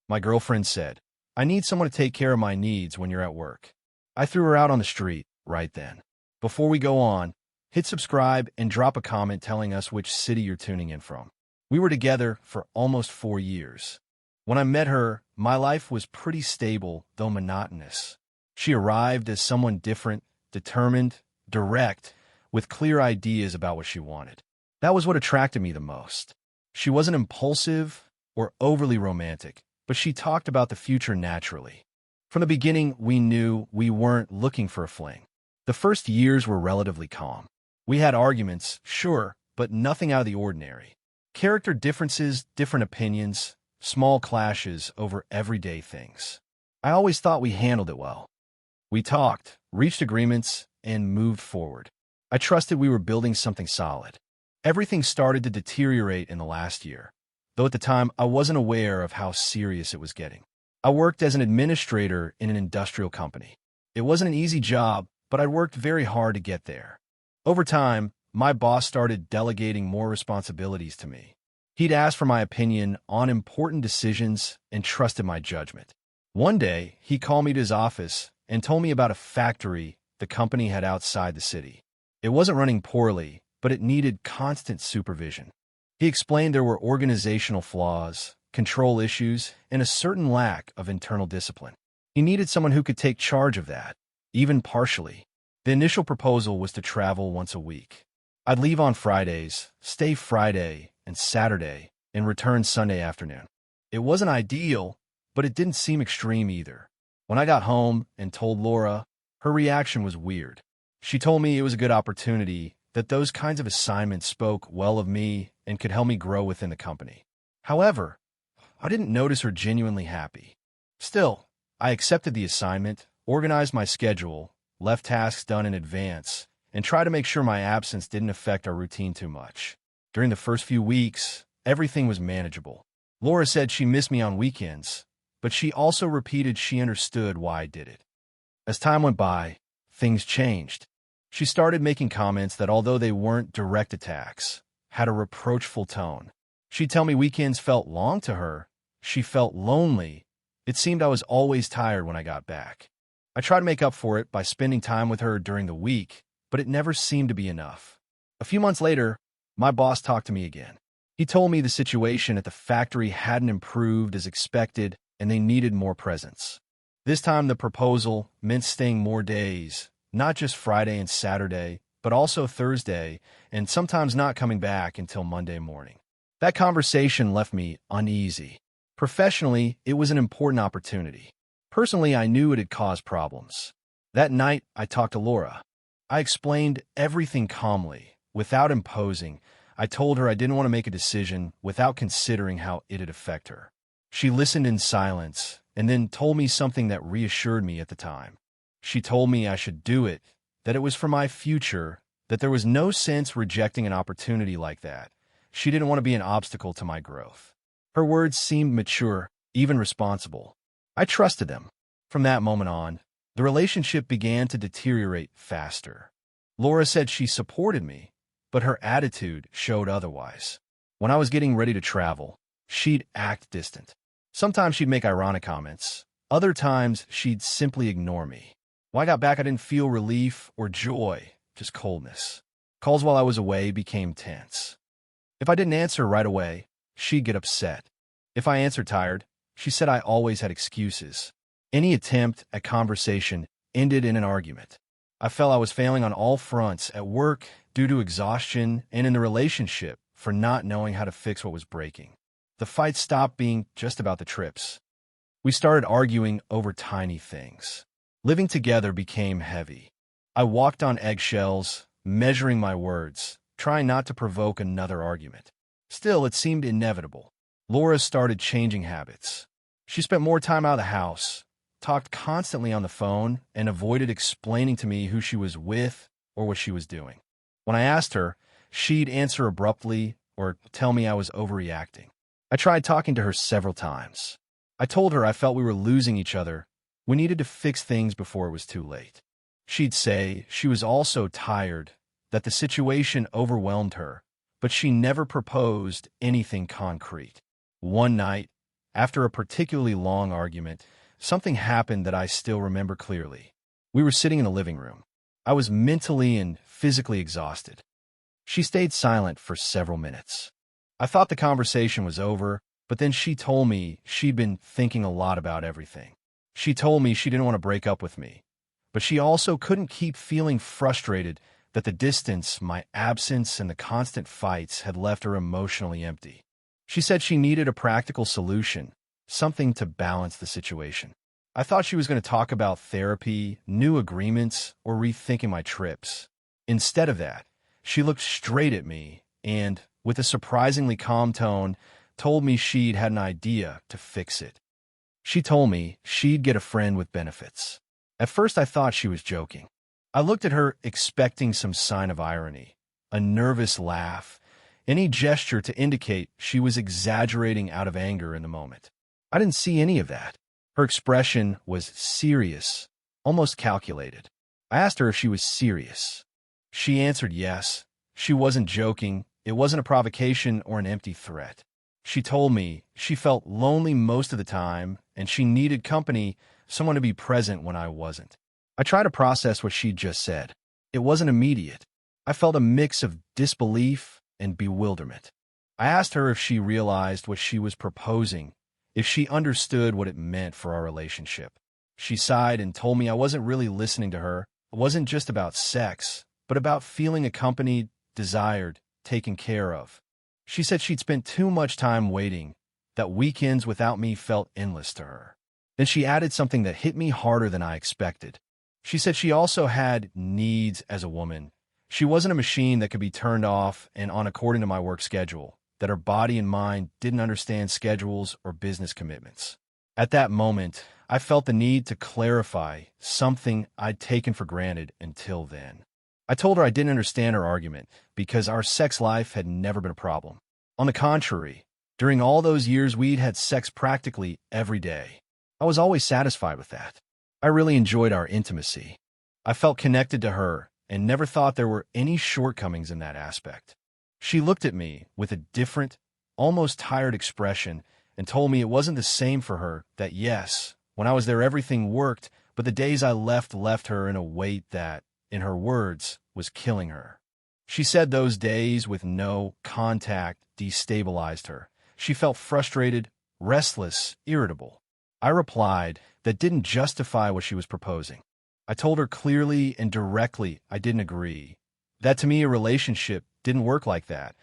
My girlfriend said, "I need someone to take care of my needs when you're at work." I threw her out on the street right then. Before we go on, hit subscribe and drop a comment telling us which city you're tuning in from. We were together for almost 4 years. When I met her, my life was pretty stable, though monotonous. She arrived as someone different, determined, direct, with clear ideas about what she wanted. That was what attracted me the most. She wasn't impulsive or overly romantic, but she talked about the future naturally. From the beginning, we knew we weren't looking for a fling. The first years were relatively calm. We had arguments, sure, but nothing out of the ordinary. Character differences, different opinions, small clashes over everyday things. I always thought we handled it well. We talked, reached agreements, and moved forward. I trusted we were building something solid. Everything started to deteriorate in the last year, though at the time I wasn't aware of how serious it was getting. I worked as an administrator in an industrial company. It wasn't an easy job, but I worked very hard to get there. Over time, my boss started delegating more responsibilities to me. He'd ask for my opinion on important decisions and trusted my judgment. One day, he called me to his office and told me about a factory the company had outside the city. It wasn't running poorly, but it needed constant supervision. He explained there were organizational flaws, control issues, and a certain lack of internal discipline. He needed someone who could take charge of that, even partially. The initial proposal was to travel once a week. I'd leave on Fridays, stay Friday and Saturday, and return Sunday afternoon. It wasn't ideal, but it didn't seem extreme either. When I got home and told Laura, her reaction was weird. She told me it was a good opportunity, that those kinds of assignments spoke well of me and could help me grow within the company. However, I didn't notice her genuinely happy. Still, I accepted the assignment, organized my schedule, left tasks done in advance, and tried to make sure my absence didn't affect our routine too much. During the first few weeks, everything was manageable. Laura said she missed me on weekends, but she also repeated she understood why I did it. As time went by, things changed. She started making comments that, although they weren't direct attacks, had a reproachful tone. She'd tell me weekends felt long to her. She felt lonely. It seemed I was always tired when I got back. I tried to make up for it by spending time with her during the week, but it never seemed to be enough. A few months later, my boss talked to me again. He told me the situation at the factory hadn't improved as expected and they needed more presence. This time the proposal meant staying more days, not just Friday and Saturday, but also Thursday, and sometimes not coming back until Monday morning. That conversation left me uneasy. Professionally, it was an important opportunity. Personally, I knew it had caused problems. That night, I talked to Laura. I explained everything calmly, without imposing. I told her I didn't want to make a decision without considering how it'd affect her. She listened in silence, and then told me something that reassured me at the time. She told me I should do it, that it was for my future, that there was no sense rejecting an opportunity like that. She didn't want to be an obstacle to my growth. Her words seemed mature, even responsible. I trusted them. From that moment on, the relationship began to deteriorate faster. Laura said she supported me, but her attitude showed otherwise. When I was getting ready to travel, she'd act distant. Sometimes she'd make ironic comments. Other times, she'd simply ignore me. When I got back, I didn't feel relief or joy, just coldness. Calls while I was away became tense. If I didn't answer right away, she'd get upset. If I answered tired, she said I always had excuses. Any attempt at conversation ended in an argument. I felt I was failing on all fronts, at work due to exhaustion and in the relationship for not knowing how to fix what was breaking. The fight stopped being just about the trips. We started arguing over tiny things. Living together became heavy. I walked on eggshells, measuring my words, trying not to provoke another argument. Still, it seemed inevitable. Laura started changing habits. She spent more time out of the house, talked constantly on the phone, and avoided explaining to me who she was with or what she was doing. When I asked her, she'd answer abruptly or tell me I was overreacting. I tried talking to her several times. I told her I felt we were losing each other. We needed to fix things before it was too late. She'd say she was also tired, that the situation overwhelmed her, but she never proposed anything concrete. One night, After a particularly long argument, something happened that I still remember clearly. We were sitting in the living room. I was mentally and physically exhausted. She stayed silent for several minutes. I thought the conversation was over, but then she told me she'd been thinking a lot about everything. She told me she didn't want to break up with me, but she also couldn't keep feeling frustrated that the distance, my absence, and the constant fights had left her emotionally empty. She said she needed a practical solution, something to balance the situation. I thought she was going to talk about therapy, new agreements, or rethinking my trips. Instead of that, she looked straight at me and, with a surprisingly calm tone, told me she'd had an idea to fix it. She told me she'd get a friend with benefits. At first, I thought she was joking. I looked at her expecting some sign of irony, a nervous laugh, any gesture to indicate she was exaggerating out of anger in the moment. I didn't see any of that. Her expression was serious, almost calculated. I asked her if she was serious. She answered yes. She wasn't joking. It wasn't a provocation or an empty threat. She told me she felt lonely most of the time and she needed company, someone to be present when I wasn't. I tried to process what she'd just said. It wasn't immediate. I felt a mix of disbelief and bewilderment. I asked her if she realized what she was proposing, if she understood what it meant for our relationship. She sighed and told me I wasn't really listening to her. It wasn't just about sex, but about feeling accompanied, desired, taken care of. She said she'd spent too much time waiting, that weekends without me felt endless to her. Then she added something that hit me harder than I expected. She said she also had needs as a woman. She wasn't a machine that could be turned off and on according to my work schedule, that her body and mind didn't understand schedules or business commitments. At that moment, I felt the need to clarify something I'd taken for granted until then. I told her I didn't understand her argument because our sex life had never been a problem. On the contrary, during all those years we'd had sex practically every day. I was always satisfied with that. I really enjoyed our intimacy. I felt connected to her and never thought there were any shortcomings in that aspect. She looked at me with a different, almost tired expression and told me it wasn't the same for her, that yes, when I was there everything worked, but the days I left her in a weight that, in her words, was killing her. She said those days with no contact destabilized her. She felt frustrated, restless, irritable. I replied that didn't justify what she was proposing. I told her clearly and directly I didn't agree. That to me a relationship didn't work like that.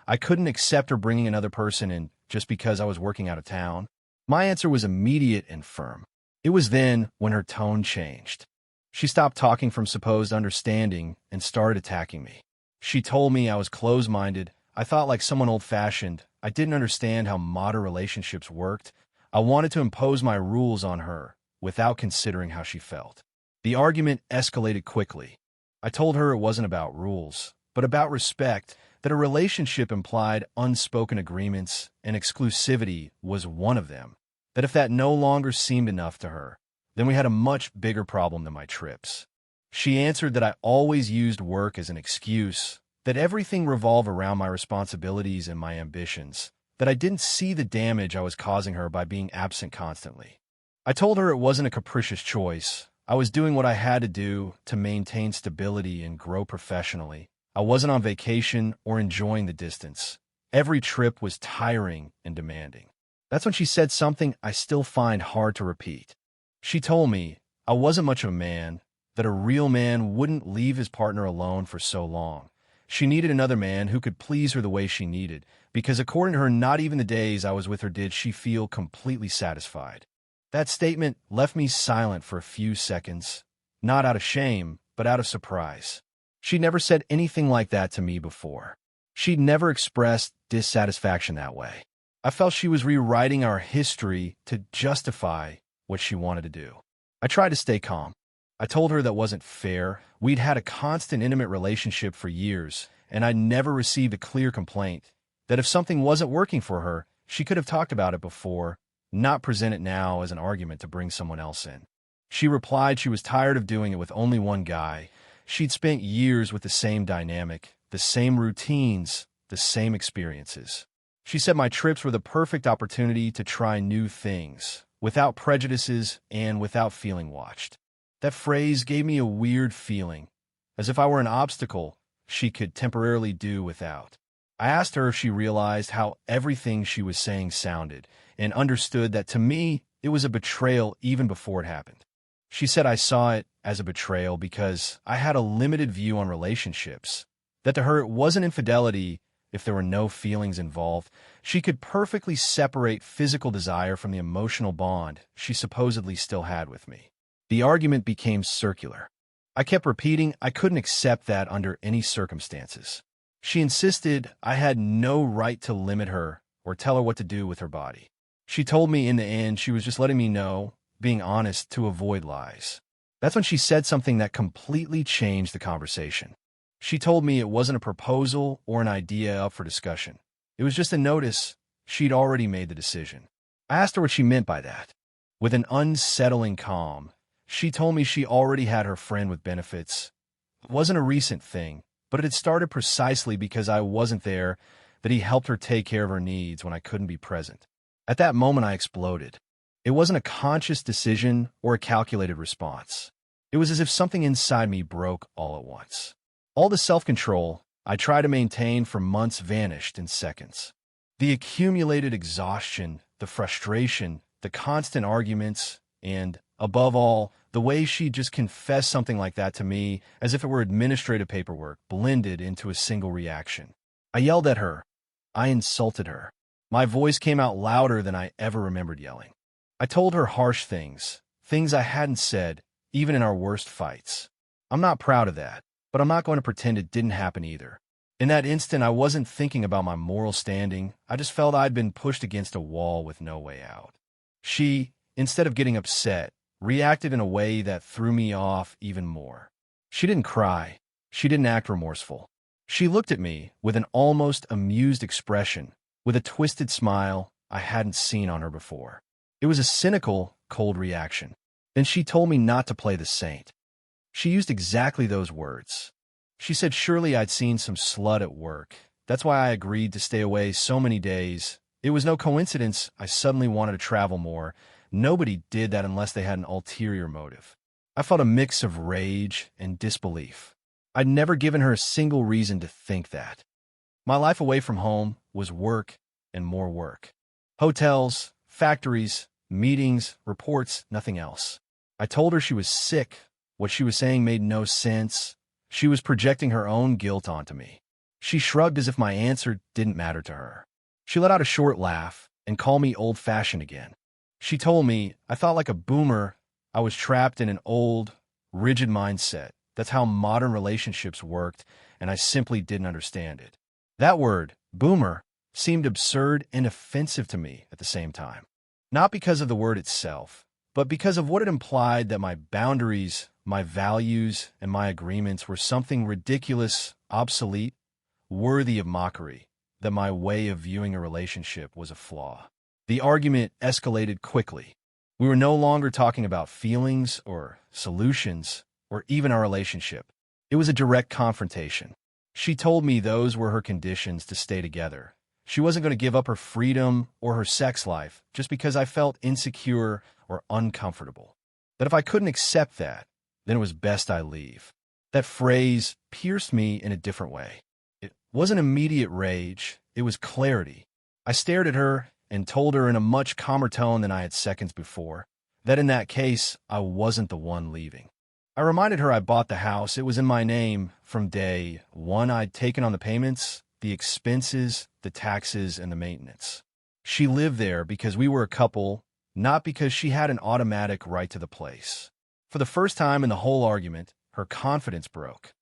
I couldn't accept her bringing another person in just because I was working out of town. My answer was immediate and firm. It was then when her tone changed. She stopped talking from supposed understanding and started attacking me. She told me I was closed-minded. I thought like someone old-fashioned. I didn't understand how modern relationships worked. I wanted to impose my rules on her without considering how she felt. The argument escalated quickly. I told her it wasn't about rules, but about respect, that a relationship implied unspoken agreements and exclusivity was one of them, that if that no longer seemed enough to her, then we had a much bigger problem than my trips. She answered that I always used work as an excuse, that everything revolved around my responsibilities and my ambitions, that I didn't see the damage I was causing her by being absent constantly. I told her it wasn't a capricious choice. I was doing what I had to do to maintain stability and grow professionally. I wasn't on vacation or enjoying the distance. Every trip was tiring and demanding. That's when she said something I still find hard to repeat. She told me I wasn't much of a man, that a real man wouldn't leave his partner alone for so long. She needed another man who could please her the way she needed, because according to her, not even the days I was with her did she feel completely satisfied. That statement left me silent for a few seconds, not out of shame, but out of surprise. She'd never said anything like that to me before. She'd never expressed dissatisfaction that way. I felt she was rewriting our history to justify what she wanted to do. I tried to stay calm. I told her that wasn't fair. We'd had a constant intimate relationship for years, and I'd never received a clear complaint, that if something wasn't working for her, she could have talked about it before, not present it now as an argument to bring someone else in. She replied she was tired of doing it with only one guy. She'd spent years with the same dynamic, the same routines, the same experiences. She said my trips were the perfect opportunity to try new things, without prejudices and without feeling watched. That phrase gave me a weird feeling, as if I were an obstacle she could temporarily do without. I asked her if she realized how everything she was saying sounded, and understood that to me, it was a betrayal even before it happened. She said I saw it as a betrayal because I had a limited view on relationships, that to her it wasn't infidelity if there were no feelings involved. She could perfectly separate physical desire from the emotional bond she supposedly still had with me. The argument became circular. I kept repeating I couldn't accept that under any circumstances. She insisted I had no right to limit her or tell her what to do with her body. She told me in the end she was just letting me know, being honest to avoid lies. That's when she said something that completely changed the conversation. She told me it wasn't a proposal or an idea up for discussion. It was just a notice she'd already made the decision. I asked her what she meant by that. With an unsettling calm, she told me she already had her friend with benefits. It wasn't a recent thing, but it had started precisely because I wasn't there, that he helped her take care of her needs when I couldn't be present. At that moment, I exploded. It wasn't a conscious decision or a calculated response. It was as if something inside me broke all at once. All the self-control I tried to maintain for months vanished in seconds. The accumulated exhaustion, the frustration, the constant arguments, and, above all, the way she just confessed something like that to me as if it were administrative paperwork blended into a single reaction. I yelled at her. I insulted her. My voice came out louder than I ever remembered yelling. I told her harsh things I hadn't said, even in our worst fights. I'm not proud of that, but I'm not going to pretend it didn't happen either. In that instant, I wasn't thinking about my moral standing. I just felt I'd been pushed against a wall with no way out. She, instead of getting upset, reacted in a way that threw me off even more. She didn't cry. She didn't act remorseful. She looked at me with an almost amused expression, with a twisted smile I hadn't seen on her before. It was a cynical, cold reaction. Then she told me not to play the saint. She used exactly those words. She said surely I'd seen some slut at work. That's why I agreed to stay away so many days. It was no coincidence I suddenly wanted to travel more. Nobody did that unless they had an ulterior motive. I felt a mix of rage and disbelief. I'd never given her a single reason to think that. My life away from home was work and more work. Hotels, factories, meetings, reports, nothing else. I told her she was sick. What she was saying made no sense. She was projecting her own guilt onto me. She shrugged as if my answer didn't matter to her. She let out a short laugh and called me old-fashioned again. She told me I thought like a boomer I was trapped in an old, rigid mindset. That's how modern relationships worked, and I simply didn't understand it. That word, boomer, seemed absurd and offensive to me at the same time. Not because of the word itself, but because of what it implied that my boundaries, my values, and my agreements were something ridiculous, obsolete, worthy of mockery, that my way of viewing a relationship was a flaw. The argument escalated quickly. We were no longer talking about feelings or solutions or even our relationship. It was a direct confrontation. She told me those were her conditions to stay together. She wasn't going to give up her freedom or her sex life just because I felt insecure or uncomfortable. That if I couldn't accept that, then it was best I leave. That phrase pierced me in a different way. It wasn't immediate rage, it was clarity. I stared at her and told her in a much calmer tone than I had seconds before, that in that case, I wasn't the one leaving. I reminded her I bought the house. It was in my name from day one. I'd taken on the payments, the expenses, the taxes, and the maintenance. She lived there because we were a couple, not because she had an automatic right to the place. For the first time in the whole argument, her confidence broke.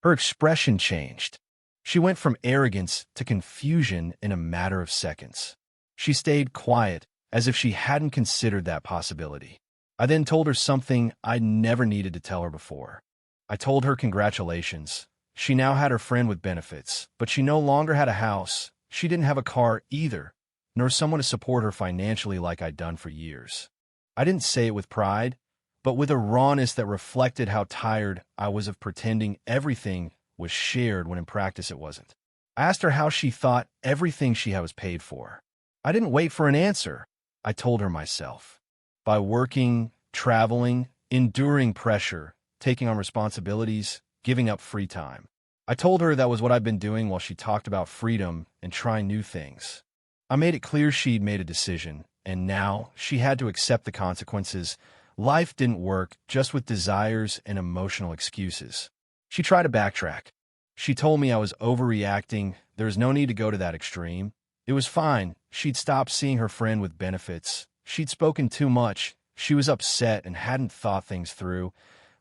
Her expression changed. She went from arrogance to confusion in a matter of seconds. She stayed quiet, as if she hadn't considered that possibility. I then told her something I never needed to tell her before. I told her congratulations. She now had her friend with benefits, but she no longer had a house. She didn't have a car either, nor someone to support her financially like I'd done for years. I didn't say it with pride, but with a rawness that reflected how tired I was of pretending everything was shared when in practice it wasn't. I asked her how she thought everything she had was paid for. I didn't wait for an answer. I told her myself. By working, traveling, enduring pressure, taking on responsibilities, giving up free time. I told her that was what I'd been doing while she talked about freedom and trying new things. I made it clear she'd made a decision, and now she had to accept the consequences. Life didn't work just with desires and emotional excuses. She tried to backtrack. She told me I was overreacting. There was no need to go to that extreme. It was fine. She'd stopped seeing her friend with benefits. She'd spoken too much. She was upset and hadn't thought things through.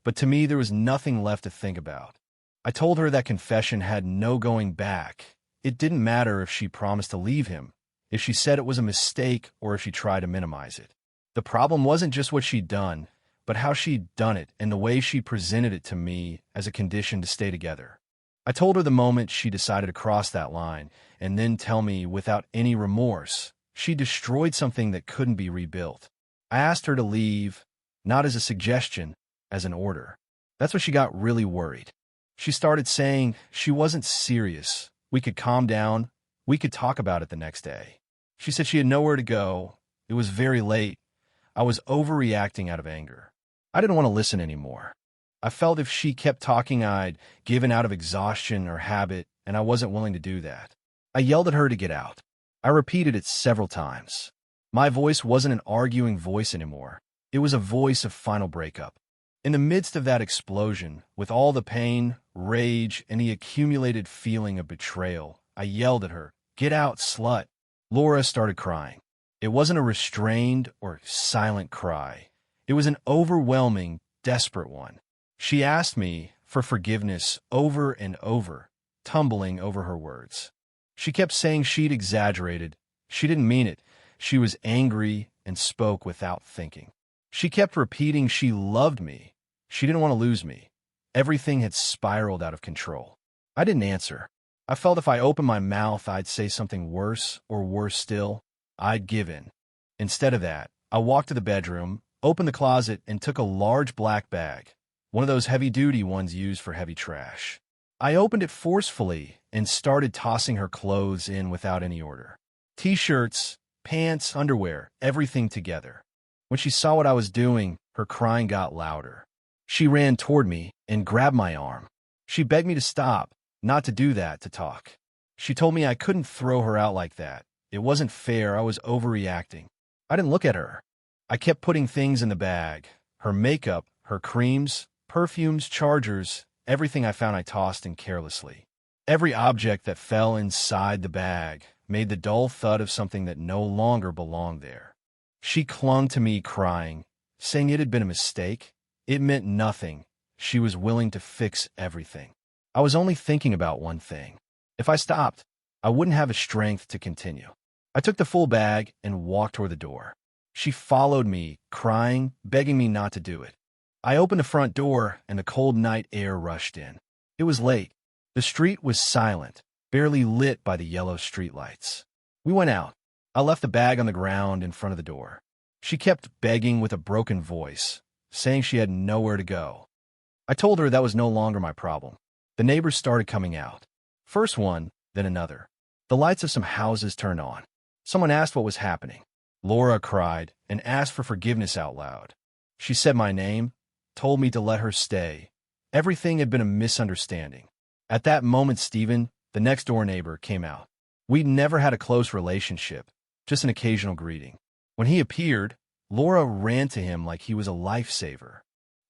But to me, there was nothing left to think about. I told her that confession had no going back. It didn't matter if she promised to leave him, if she said it was a mistake, or if she tried to minimize it. The problem wasn't just what she'd done, but how she'd done it and the way she presented it to me as a condition to stay together. I told her the moment she decided to cross that line and then tell me without any remorse she destroyed something that couldn't be rebuilt. I asked her to leave, not as a suggestion, as an order. That's when she got really worried. She started saying she wasn't serious. We could calm down. We could talk about it the next day. She said she had nowhere to go. It was very late. I was overreacting out of anger. I didn't want to listen anymore. I felt if she kept talking, I'd given out of exhaustion or habit, and I wasn't willing to do that. I yelled at her to get out. I repeated it several times. My voice wasn't an arguing voice anymore. It was a voice of final breakup. In the midst of that explosion, with all the pain, rage, and the accumulated feeling of betrayal, I yelled at her, "Get out, slut!" Laura started crying. It wasn't a restrained or silent cry. It was an overwhelming, desperate one. She asked me for forgiveness over and over, tumbling over her words. She kept saying she'd exaggerated. She didn't mean it. She was angry and spoke without thinking. She kept repeating she loved me. She didn't want to lose me. Everything had spiraled out of control. I didn't answer. I felt if I opened my mouth, I'd say something worse, or worse still, I'd give in. Instead of that, I walked to the bedroom, opened the closet, and took a large black bag, one of those heavy-duty ones used for heavy trash. I opened it forcefully and started tossing her clothes in without any order. T-shirts, pants, underwear, everything together. When she saw what I was doing, her crying got louder. She ran toward me and grabbed my arm. She begged me to stop, not to do that, to talk. She told me I couldn't throw her out like that. It wasn't fair. I was overreacting. I didn't look at her. I kept putting things in the bag. Her makeup, her creams, perfumes, chargers, everything I found I tossed in carelessly. Every object that fell inside the bag made the dull thud of something that no longer belonged there. She clung to me crying, saying it had been a mistake. It meant nothing. She was willing to fix everything. I was only thinking about one thing. If I stopped, I wouldn't have the strength to continue. I took the full bag and walked toward the door. She followed me, crying, begging me not to do it. I opened the front door, and the cold night air rushed in. It was late. The street was silent, barely lit by the yellow streetlights. We went out. I left the bag on the ground in front of the door. She kept begging with a broken voice, saying she had nowhere to go. I told her that was no longer my problem. The neighbors started coming out. First one, then another. The lights of some houses turned on. Someone asked what was happening. Laura cried and asked for forgiveness out loud. She said my name, told me to let her stay. Everything had been a misunderstanding. At that moment, Stephen, the next-door neighbor, came out. We'd never had a close relationship, just an occasional greeting. When he appeared, Laura ran to him like he was a lifesaver.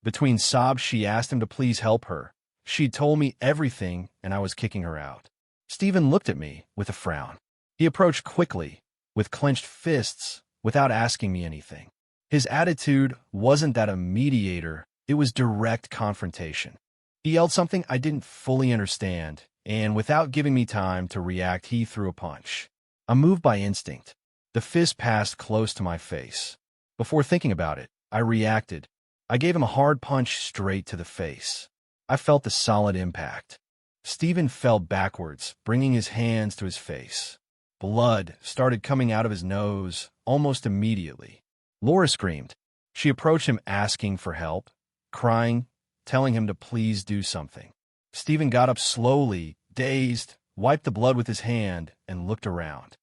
Between sobs, she asked him to please help her. She'd told me everything, and I was kicking her out. Stephen looked at me with a frown. He approached quickly, with clenched fists, without asking me anything. His attitude wasn't that of mediator, it was direct confrontation. He yelled something I didn't fully understand, and without giving me time to react, he threw a punch. I moved by instinct. The fist passed close to my face. Before thinking about it, I reacted. I gave him a hard punch straight to the face. I felt the solid impact. Stephen fell backwards, bringing his hands to his face. Blood started coming out of his nose almost immediately. Laura screamed. She approached him asking for help, crying, telling him to please do something. Stephen got up slowly, dazed, wiped the blood with his hand, and looked around.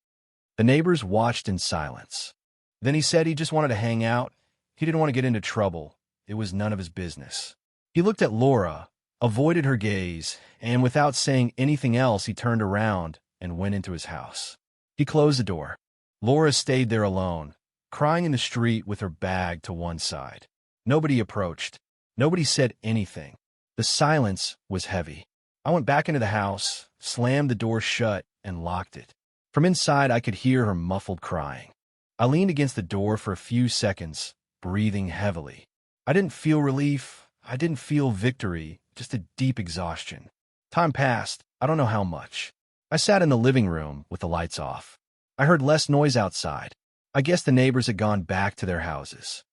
The neighbors watched in silence. Then he said he just wanted to hang out. He didn't want to get into trouble. It was none of his business. He looked at Laura, avoided her gaze, and without saying anything else, he turned around and went into his house. He closed the door. Laura stayed there alone, crying in the street with her bag to one side. Nobody approached. Nobody said anything. The silence was heavy. I went back into the house, slammed the door shut, and locked it. From inside, I could hear her muffled crying. I leaned against the door for a few seconds, breathing heavily. I didn't feel relief. I didn't feel victory, just a deep exhaustion. Time passed, I don't know how much. I sat in the living room with the lights off. I heard less noise outside. I guess the neighbors had gone back to their houses.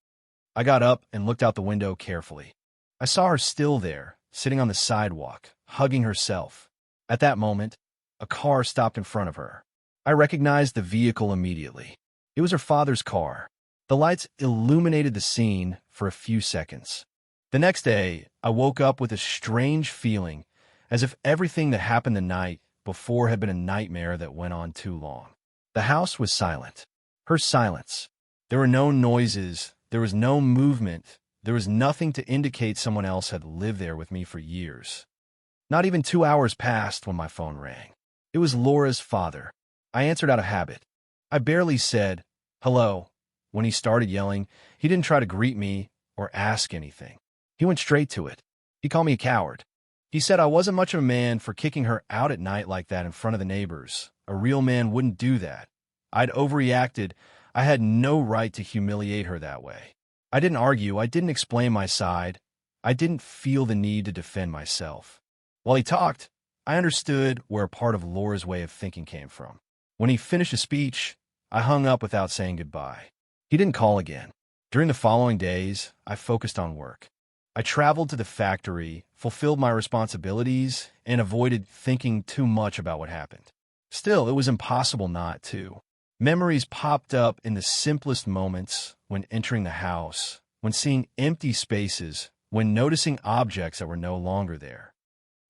I got up and looked out the window carefully. I saw her still there, sitting on the sidewalk, hugging herself. At that moment, a car stopped in front of her. I recognized the vehicle immediately. It was her father's car. The lights illuminated the scene for a few seconds. The next day, I woke up with a strange feeling, as if everything that happened the night before had been a nightmare that went on too long. The house was silent. Her silence. There were no noises. There was no movement. There was nothing to indicate someone else had lived there with me for years. Not even 2 hours passed when my phone rang. It was Laura's father. I answered out of habit. I barely said, "Hello." When he started yelling, he didn't try to greet me or ask anything. He went straight to it. He called me a coward. He said I wasn't much of a man for kicking her out at night like that in front of the neighbors. A real man wouldn't do that. I'd overreacted. I had no right to humiliate her that way. I didn't argue. I didn't explain my side. I didn't feel the need to defend myself. While he talked, I understood where a part of Laura's way of thinking came from. When he finished his speech, I hung up without saying goodbye. He didn't call again. During the following days, I focused on work. I traveled to the factory, fulfilled my responsibilities, and avoided thinking too much about what happened. Still, it was impossible not to. Memories popped up in the simplest moments, when entering the house, when seeing empty spaces, when noticing objects that were no longer there.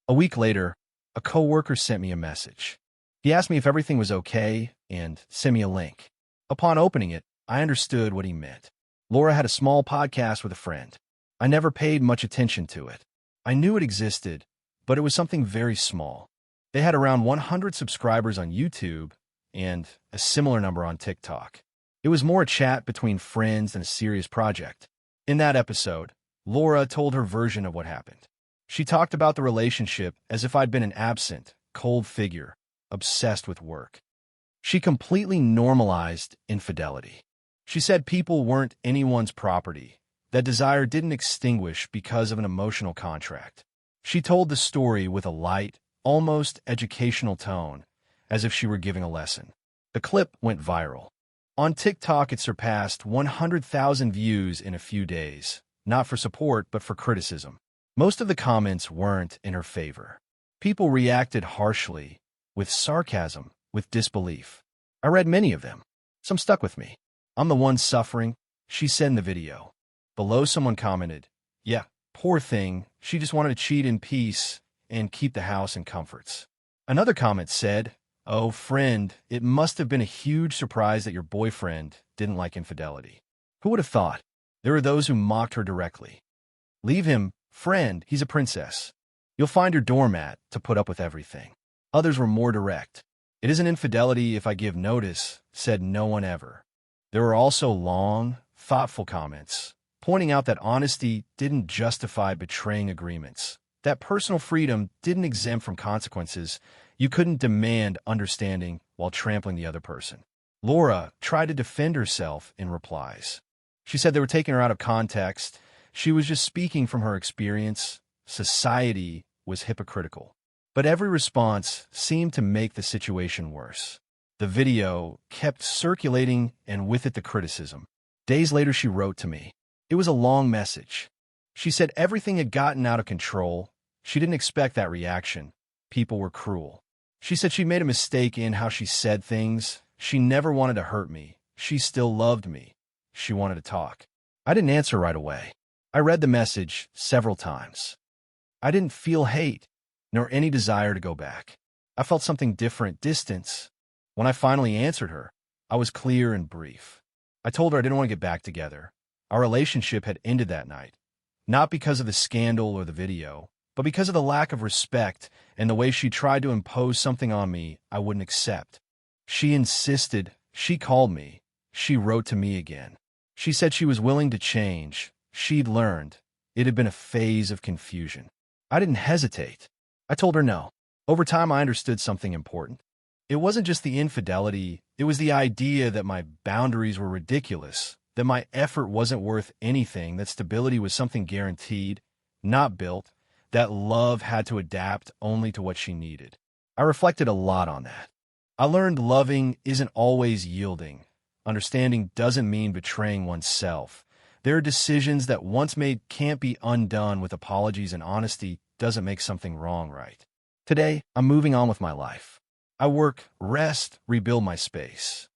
A week later, a coworker sent me a message. He asked me if everything was okay and sent me a link. Upon opening it, I understood what he meant. Laura had a small podcast with a friend. I never paid much attention to it. I knew it existed, but it was something very small. They had around 100 subscribers on YouTube and a similar number on TikTok. It was more a chat between friends than a serious project. In that episode, Laura told her version of what happened. She talked about the relationship as if I'd been an absent, cold figure, obsessed with work. She completely normalized infidelity. She said people weren't anyone's property, that desire didn't extinguish because of an emotional contract. She told the story with a light, almost educational tone, as if she were giving a lesson. The clip went viral. On TikTok, it surpassed 100,000 views in a few days, not for support, but for criticism. Most of the comments weren't in her favor. People reacted harshly, with sarcasm, with disbelief. I read many of them. Some stuck with me. "I'm the one suffering," she said in the video. Below, someone commented, "Yeah, poor thing, she just wanted to cheat in peace and keep the house in comforts." Another comment said, "Oh, friend, it must have been a huge surprise that your boyfriend didn't like infidelity. Who would have thought?" There were those who mocked her directly. "Leave him, friend, he's a princess. You'll find your doormat to put up with everything." Others were more direct. "It isn't infidelity if I give notice," said no one ever. There were also long, thoughtful comments, pointing out that honesty didn't justify betraying agreements, that personal freedom didn't exempt from consequences. You couldn't demand understanding while trampling the other person. Laura tried to defend herself in replies. She said they were taking her out of context. She was just speaking from her experience. Society was hypocritical. But every response seemed to make the situation worse. The video kept circulating, and with it the criticism. Days later, she wrote to me. It was a long message. She said everything had gotten out of control. She didn't expect that reaction. People were cruel. She said she made a mistake in how she said things. She never wanted to hurt me. She still loved me. She wanted to talk. I didn't answer right away. I read the message several times. I didn't feel hate, nor any desire to go back. I felt something different, distance. When I finally answered her, I was clear and brief. I told her I didn't want to get back together. Our relationship had ended that night, not because of the scandal or the video, but because of the lack of respect and the way she tried to impose something on me I wouldn't accept. She insisted, she called me, she wrote to me again. She said she was willing to change. She'd learned. It had been a phase of confusion. I didn't hesitate. I told her no. Over time, I understood something important. It wasn't just the infidelity, it was the idea that my boundaries were ridiculous, that my effort wasn't worth anything, that stability was something guaranteed, not built, that love had to adapt only to what she needed. I reflected a lot on that. I learned loving isn't always yielding. Understanding doesn't mean betraying oneself. There are decisions that once made can't be undone with apologies, and honesty doesn't make something wrong right. Today, I'm moving on with my life. I work, rest, rebuild my space.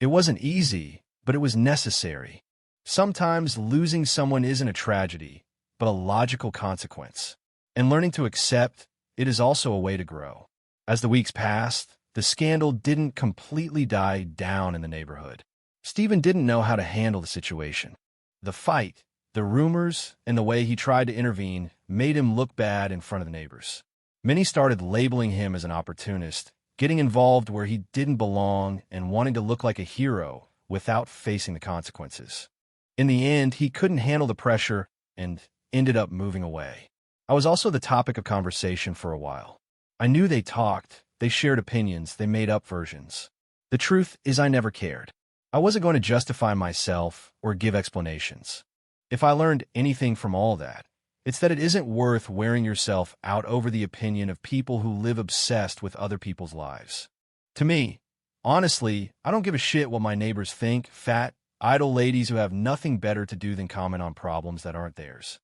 It wasn't easy, but it was necessary. Sometimes losing someone isn't a tragedy, but a logical consequence. And learning to accept it is also a way to grow. As the weeks passed, the scandal didn't completely die down in the neighborhood. Stephen didn't know how to handle the situation. The fight, the rumors, and the way he tried to intervene made him look bad in front of the neighbors. Many started labeling him as an opportunist, getting involved where he didn't belong and wanting to look like a hero without facing the consequences. In the end, he couldn't handle the pressure and ended up moving away. I was also the topic of conversation for a while. I knew they talked, they shared opinions, they made up versions. The truth is I never cared. I wasn't going to justify myself or give explanations. If I learned anything from all that, it's that it isn't worth wearing yourself out over the opinion of people who live obsessed with other people's lives. To me, honestly, I don't give a shit what my neighbors think, fat, idle ladies who have nothing better to do than comment on problems that aren't theirs.